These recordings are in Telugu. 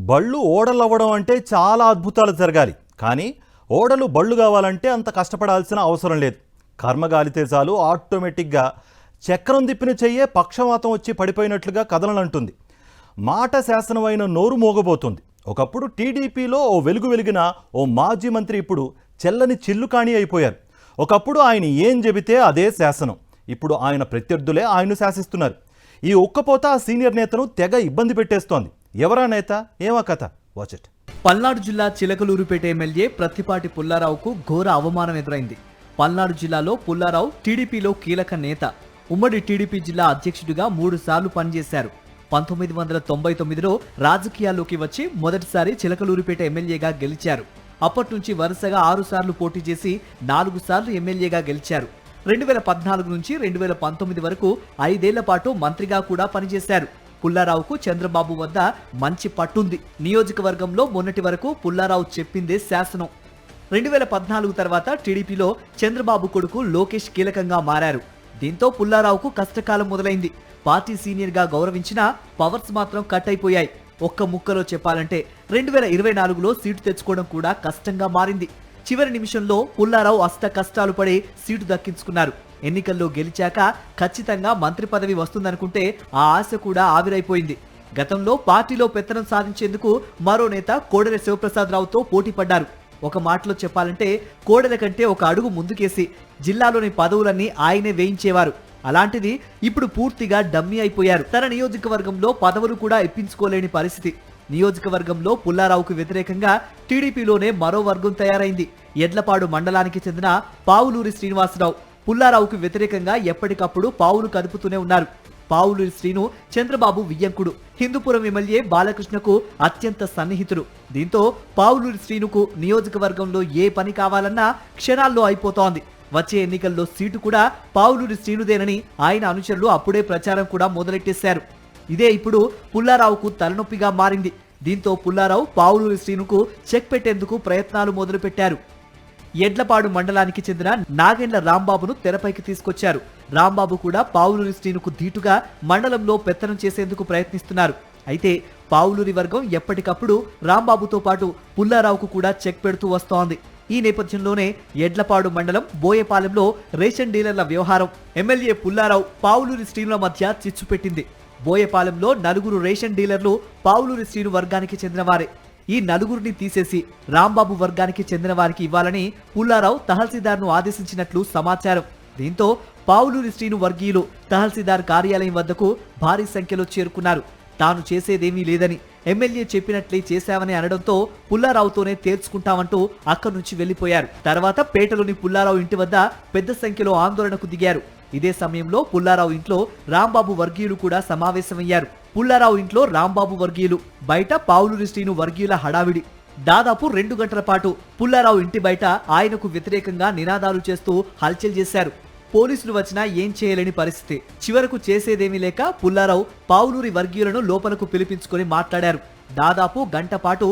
బళ్ళు ఓడలవ్వడం అంటే చాలా అద్భుతాలు జరగాలి. కానీ ఓడలు బళ్ళు కావాలంటే అంత కష్టపడాల్సిన అవసరం లేదు. కర్మగాలితే చాలు ఆటోమేటిక్గా చక్రం తిప్పిన చెయ్యే పక్షవాతం వచ్చి పడిపోయినట్లుగా కదలనంటుంది. మాట శాసనమైన నోరు మోగబోతుంది. ఒకప్పుడు టీడీపీలో ఓ వెలుగు వెలిగిన ఓ మాజీ మంత్రి ఇప్పుడు చెల్లని చిల్లుకాణి అయిపోయారు. ఒకప్పుడు ఆయన ఏం చెబితే అదే శాసనం. ఇప్పుడు ఆయన ప్రత్యర్థులే ఆయన్ను శాసిస్తున్నారు. ఈ ఒక్కపోత ఆ సీనియర్ నేతను తెగ ఇబ్బంది పెట్టేస్తోంది. ఎవరా నేత, ఏమా కథ, వాచ్ ఇట్. పల్నాడు జిల్లా చిలకలూరుపేట ఎమ్మెల్యే ప్రత్తిపాటి పుల్లారావుకు ఘోర అవమానం ఎదురైంది. పల్నాడు జిల్లాలో పుల్లారావు టీడీపీలో కీలక నేత. ఉమ్మడి టీడీపీ జిల్లా అధ్యక్షుడిగా 3 సార్లు పనిచేశారు. 1999లో రాజకీయాల్లోకి వచ్చి మొదటిసారి చిలకలూరుపేట ఎమ్మెల్యేగా గెలిచారు. అప్పటి నుంచి వరుసగా 6 సార్లు పోటీ చేసి 4 సార్లు ఎమ్మెల్యేగా గెలిచారు. 2014 నుంచి 2019 వరకు 5 ఏళ్ల పాటు మంత్రిగా కూడా పనిచేశారు. పుల్లారావుకు చంద్రబాబు వద్ద మంచి పట్టుంది. నియోజకవర్గంలో మొన్నటి వరకు పుల్లారావు చెప్పిందే శాసనం. 2014 తర్వాత టీడీపీలో చంద్రబాబు కొడుకు లోకేష్ కీలకంగా మారారు. దీంతో పుల్లారావుకు కష్టకాలం మొదలైంది. పార్టీ సీనియర్గా గౌరవించినా పవర్స్ మాత్రం కట్ అయిపోయాయి. ఒక్క ముక్కలో చెప్పాలంటే 2024లో సీటు తెచ్చుకోవడం కూడా కష్టంగా మారింది. చివరి నిమిషంలో పుల్లారావు అష్ట కష్టాలు పడి సీటు దక్కించుకున్నారు. ఎన్నికల్లో గెలిచాక ఖచ్చితంగా మంత్రి పదవి వస్తుందనుకుంటే ఆ ఆశ కూడా ఆవిరైపోయింది. గతంలో పార్టీలో పెత్తనం సాధించేందుకు మరో నేత కోడెల శివప్రసాదరావుతో పోటీ పడ్డారు. ఒక మాటలో చెప్పాలంటే కోడెల కంటే ఒక అడుగు ముందుకేసి జిల్లాలోని పదవులన్నీ ఆయనే వేయించేవారు. అలాంటిది ఇప్పుడు పూర్తిగా డమ్మీ అయిపోయారు. తన నియోజకవర్గంలో పదవులు కూడా ఇప్పించుకోలేని పరిస్థితి. నియోజకవర్గంలో పుల్లారావుకు వ్యతిరేకంగా టీడీపీలోనే మరో వర్గం తయారైంది. ఎడ్లపాడు మండలానికి చెందిన పావులూరి శ్రీనివాసరావు పుల్లారావుకు వ్యతిరేకంగా ఎప్పటికప్పుడు పావులు కదుపుతూనే ఉన్నారు. పావులూరి శ్రీను చంద్రబాబు వియ్యంకుడు. హిందూపురం ఎమ్మెల్యే బాలకృష్ణకు అత్యంత సన్నిహితుడు. దీంతో పావులూరి శ్రీనుకు నియోజకవర్గంలో ఏ పని కావాలన్నా క్షణాల్లో అయిపోతోంది. వచ్చే ఎన్నికల్లో సీటు కూడా పావులూరి శ్రీనుదేనని ఆయన అనుచరులు అప్పుడే ప్రచారం కూడా మొదలెట్టేశారు. ఇదే ఇప్పుడు పుల్లారావుకు తలనొప్పిగా మారింది. దీంతో పుల్లారావు పావులూరి శ్రీనుకు చెక్ పెట్టేందుకు ప్రయత్నాలు మొదలుపెట్టారు. ఎడ్లపాడు మండలానికి చెందిన నాగేండ్ల రాంబాబును తెరపైకి తీసుకొచ్చారు. రాంబాబు కూడా పావులూరి శ్రీనుకు ధీటుగా మండలంలో పెత్తనం చేసేందుకు ప్రయత్నిస్తున్నారు. అయితే పావులూరి వర్గం ఎప్పటికప్పుడు రాంబాబుతో పాటు పుల్లారావుకు కూడా చెక్ పెడుతూ వస్తోంది. ఈ నేపథ్యంలోనే ఎడ్లపాడు మండలం బోయపాలెంలో రేషన్ డీలర్ల వ్యవహారం ఎమ్మెల్యే పుల్లారావు పావులూరి శ్రీనుల మధ్య చిచ్చు పెట్టింది. బోయపాలెంలో 4 రేషన్ డీలర్లు పావులూరి శ్రీను వర్గానికి చెందినవారే. ఈ 4ని తీసేసి రాంబాబు వర్గానికి చెందిన వారికి ఇవ్వాలని పుల్లారావు తహసీల్దార్ను ఆదేశించినట్లు సమాచారం. దీంతో పావులూరి శ్రీను వర్గీయులు తహసీల్దార్ కార్యాలయం వద్దకు భారీ సంఖ్యలో చేరుకున్నారు. తాను చేసేదేమీ లేదని, ఎమ్మెల్యే చెప్పినట్లే చేశామని అనడంతో పుల్లారావుతోనే తేల్చుకుంటామంటూ అక్కడి నుంచి వెళ్లిపోయారు. తర్వాత పేటలోని పుల్లారావు ఇంటి వద్ద పెద్ద సంఖ్యలో ఆందోళనకు దిగారు. ఇదే సమయంలో పుల్లారావు ఇంట్లో రాంబాబు వర్గీయులు కూడా సమావేశమయ్యారు. పుల్లారావు ఇంట్లో రాంబాబు వర్గీయులు, బయట పావులూరి శ్రీను వర్గీయుల హడావిడి. దాదాపు 2 గంటల పాటు పుల్లారావు ఇంటి బయట ఆయనకు వ్యతిరేకంగా నినాదాలు చేస్తూ హల్చల్ చేశారు. పోలీసులు వచ్చినా ఏం చేయలేని పరిస్థితి. చివరకు చేసేదేమీ లేక పుల్లారావు పావులూరి వర్గీయులను లోపలకు పిలిపించుకొని మాట్లాడారు. దాదాపు గంట పాటు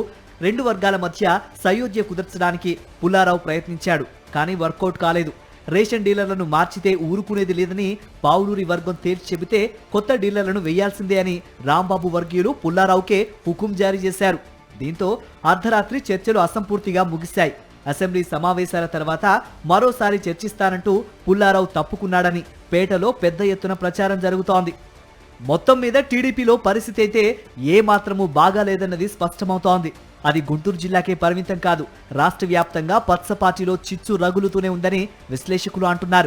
2 వర్గాల మధ్య సయోధ్య కుదర్చడానికి పుల్లారావు ప్రయత్నించాడు. కానీ వర్కౌట్ కాలేదు. రేషన్ డీలర్లను మార్చితే ఊరుకునేది లేదని పావులూరి వర్గం తేల్చి చెబితే కొత్త డీలర్లను వేయాల్సిందే అని రాంబాబు వర్గీయులు పుల్లారావుకే హుకుం జారీ చేశారు. దీంతో అర్ధరాత్రి చర్చలు అసంపూర్తిగా ముగిశాయి. అసెంబ్లీ సమావేశాల తర్వాత మరోసారి చర్చిస్తానంటూ పుల్లారావు తప్పుకున్నాడని పేటలో పెద్ద ఎత్తున ప్రచారం జరుగుతోంది. మొత్తం మీద టీడీపీలో పరిస్థితి అయితే ఏ మాత్రమూ బాగాలేదన్నది స్పష్టమవుతోంది. అది గుంటూరు జిల్లాకే పరిమితం కాదు, రాష్ట్ర వ్యాప్తంగా పచ్చ పార్టీలో చిచ్చు రగులుతూనే ఉందని విశ్లేషకులు అంటున్నారు.